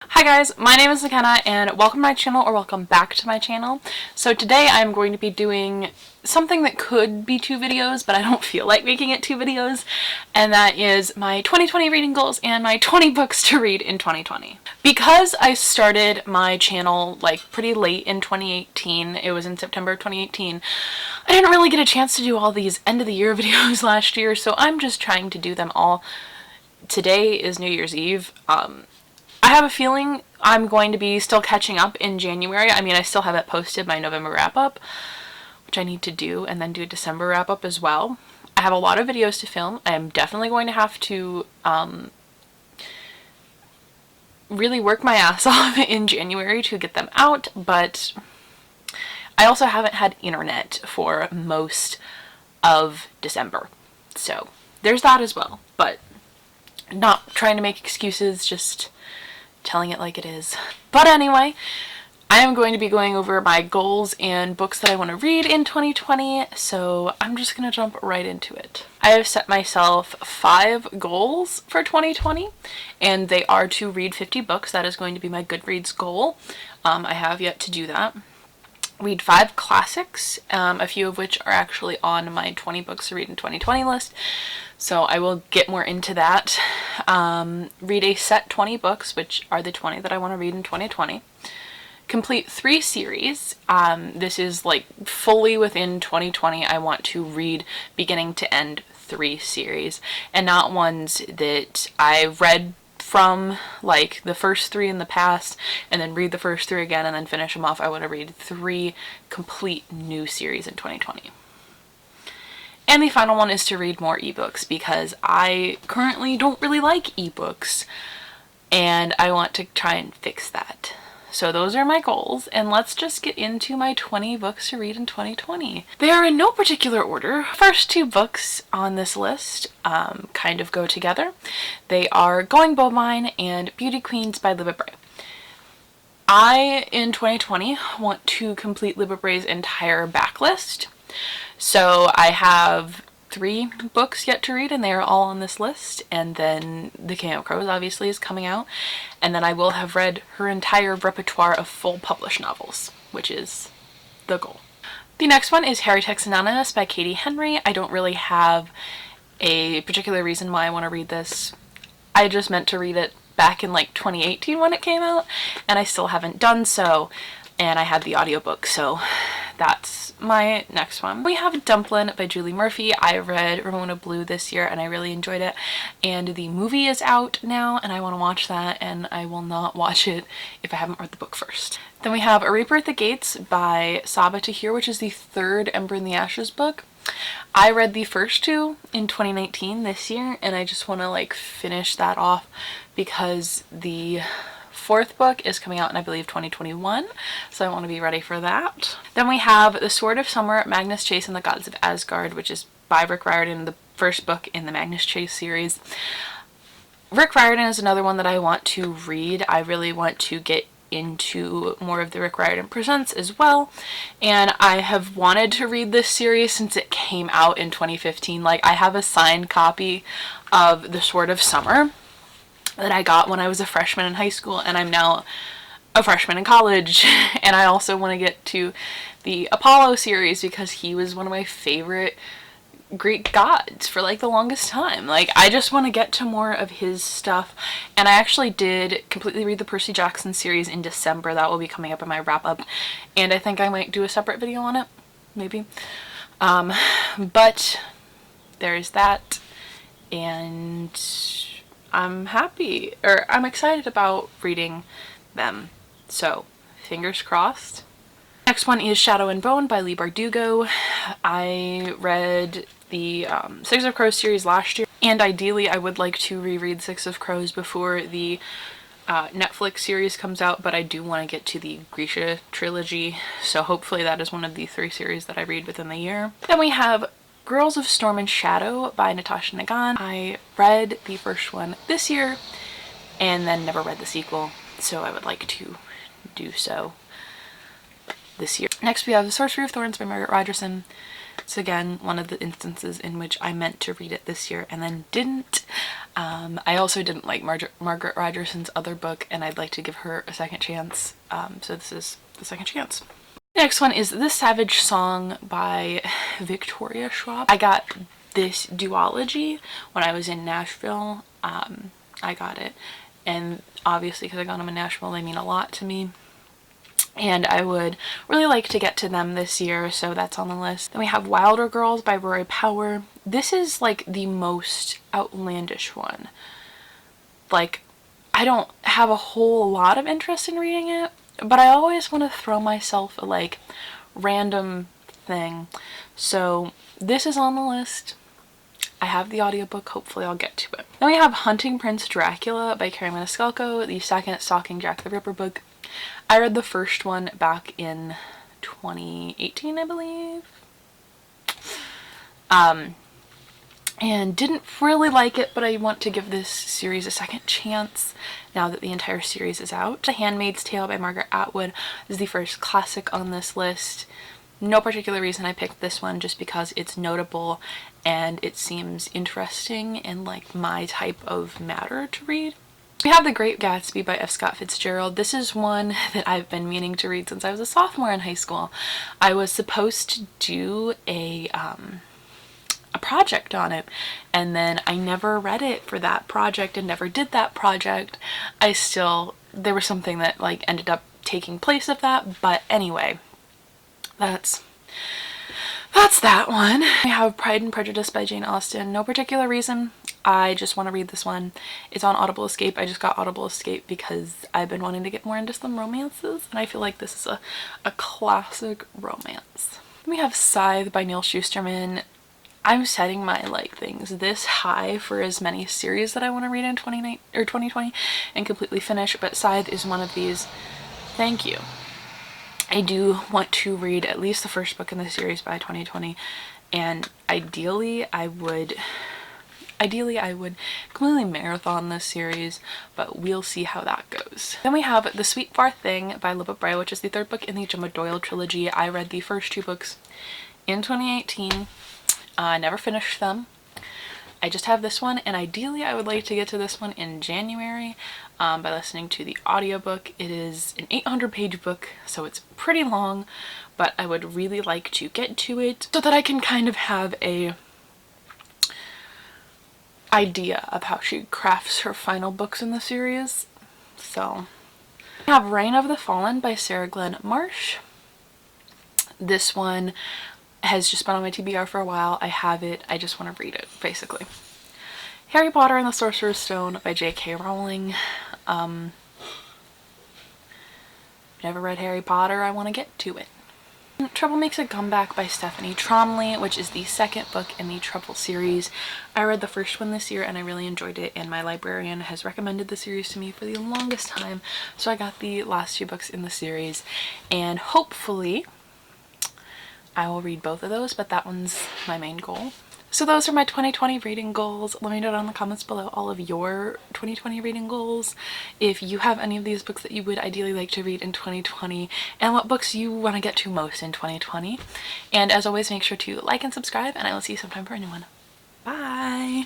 Hi guys, my name is McKenna and welcome to my channel, or welcome back to my channel. So today I'm going to be doing something that could be 2 videos, but I don't feel like making it 2 videos, and that is my 2020 reading goals and my 20 books to read in 2020. Because I started my channel like pretty late in 2018, it was in September of 2018, I didn't really get a chance to do all these end of the year videos last year, so I'm just trying to do them all. Today is New Year's Eve. I have a feeling I'm going to be still catching up in January. I mean, I still haven't posted my November wrap-up, which I need to do, and then do a December wrap-up as well. I have a lot of videos to film. I am definitely going to have to really work my ass off in January to get them out, but I also haven't had internet for most of December. So there's that as well, but not trying to make excuses, just telling it like it is. But anyway, I am going to be going over my goals and books that I want to read in 2020, so I'm just going to jump right into it. I have set myself 5 goals for 2020, and they are to read 50 books. That is going to be my Goodreads goal. I have yet to do that. Read 5 classics, a few of which are actually on my 20 books to read in 2020 list, so I will get more into that. Read a set 20 books, which are the 20 that I want to read in 2020. Complete 3 series. This is like fully within 2020. I want to read beginning to end 3 series, and not ones that I read from like the first 3 in the past and then read the first 3 again and then finish them off. I want to read 3 complete new series in 2020. And the final one is to read more ebooks, because I currently don't really like ebooks and I want to try and fix that. So those are my goals, and let's just get into my 20 books to read in 2020. They are in no particular order. First 2 books on this list kind of go together. They are Going Bovine and Beauty Queens by Libba Bray. I, in 2020, want to complete Libba Bray's entire backlist. So I have 3 books yet to read, and they are all on this list, and then The King of Crows obviously is coming out, and then I will have read her entire repertoire of full published novels, which is the goal. The next one is Heretics Anonymous by Katie Henry. I don't really have a particular reason why I want to read this. I just meant to read it back in like 2018 when it came out, and I still haven't done so, and I had the audiobook, so that's my next one. We have Dumplin' by Julie Murphy. I read Ramona Blue this year and I really enjoyed it, and the movie is out now and I want to watch that, and I will not watch it if I haven't read the book first. Then we have A Reaper at the Gates by Saba Tahir, which is the 3rd Ember in the Ashes book. I read the first 2 in 2019 this year, and I just want to like finish that off because the 4th book is coming out in, I believe, 2021, so I want to be ready for that. Then we have The Sword of Summer, Magnus Chase and the Gods of Asgard, which is by Rick Riordan, the first book in the Magnus Chase series. Rick Riordan is another one that I want to read. I really want to get into more of the Rick Riordan Presents as well, and I have wanted to read this series since it came out in 2015. Like, I have a signed copy of The Sword of Summer that I got when I was a freshman in high school, and I'm now a freshman in college. And I also want to get to the Apollo series because he was one of my favorite Greek gods for like the longest time. Like, I just want to get to more of his stuff, and I actually did completely read the Percy Jackson series in December. That will be coming up in my wrap-up, and I think I might do a separate video on it, maybe. But there's that, and I'm happy, or I'm excited about reading them, so fingers crossed. Next one is Shadow and Bone by Leigh Bardugo. I read the Six of Crows series last year, and ideally I would like to reread Six of Crows before the Netflix series comes out, but I do want to get to the Grisha trilogy, so hopefully that is one of the 3 series that I read within the year. Then we have Girls of Storm and Shadow by Natasha Nagan. I read the first one this year and then never read the sequel, so I would like to do so this year. Next we have The Sorcery of Thorns by Margaret Rogerson. It's again one of the instances in which I meant to read it this year and then didn't. I also didn't like Margaret Rogerson's other book, and I'd like to give her a second chance. So this is the second chance. The next one is This Savage Song by Victoria Schwab. I got this duology when I was in Nashville. I got it, and obviously because I got them in Nashville, they mean a lot to me. And I would really like to get to them this year, so that's on the list. Then we have Wilder Girls by Rory Power. This is like the most outlandish one. Like, I don't have a whole lot of interest in reading it, but I always want to throw myself a like random thing. So this is on the list. I have the audiobook, hopefully I'll get to it. Then we have Hunting Prince Dracula by Carrie Maniscalco, the second Stalking Jack the Ripper book. I read the first one back in 2018, I believe. And didn't really like it, but I want to give this series a second chance now that the entire series is out. The Handmaid's Tale by Margaret Atwood is the first classic on this list. No particular reason I picked this one, just because it's notable and it seems interesting and like my type of matter to read. We have The Great Gatsby by F. Scott Fitzgerald. This is one that I've been meaning to read since I was a sophomore in high school. I was supposed to do a project on it, and then I never read it for that project and never did that project. There was something that like ended up taking place of that, but anyway, that's that one. We have Pride and Prejudice by Jane Austen. No particular reason. I just want to read this one. It's on Audible Escape. I just got Audible Escape because I've been wanting to get more into some romances, and I feel like this is a classic romance. Then we have Scythe by Neil Shusterman. I'm setting my like things this high for as many series that I want to read in 2020 and completely finish, but Scythe is one of these. Thank you. I do want to read at least the first book in the series by 2020, and ideally I would completely marathon this series, but we'll see how that goes. Then we have The Sweet Far Thing by Libba Bray, which is the third book in the Gemma Doyle trilogy. I read the first two books in 2018. I never finished them. I just have this one, and ideally I would like to get to this one in January by listening to the audiobook. It is an 800-page book, so it's pretty long, but I would really like to get to it so that I can kind of have a idea of how she crafts her final books in the series. So we have Reign of the Fallen by Sarah Glenn Marsh. This one has just been on my TBR for a while. I have it. I just want to read it, basically. Harry Potter and the Sorcerer's Stone by J.K. Rowling. Never read Harry Potter. I want to get to it. Trouble Makes a Comeback by Stephanie Tromley, which is the second book in the Trouble series. I read the first one this year and I really enjoyed it, and my librarian has recommended the series to me for the longest time, so I got the last two books in the series, and hopefully I will read both of those, but that one's my main goal. So those are my 2020 reading goals. Let me know down in the comments below all of your 2020 reading goals. If you have any of these books that you would ideally like to read in 2020, and what books you want to get to most in 2020. And as always, make sure to like and subscribe, and I will see you sometime for a new one. Bye!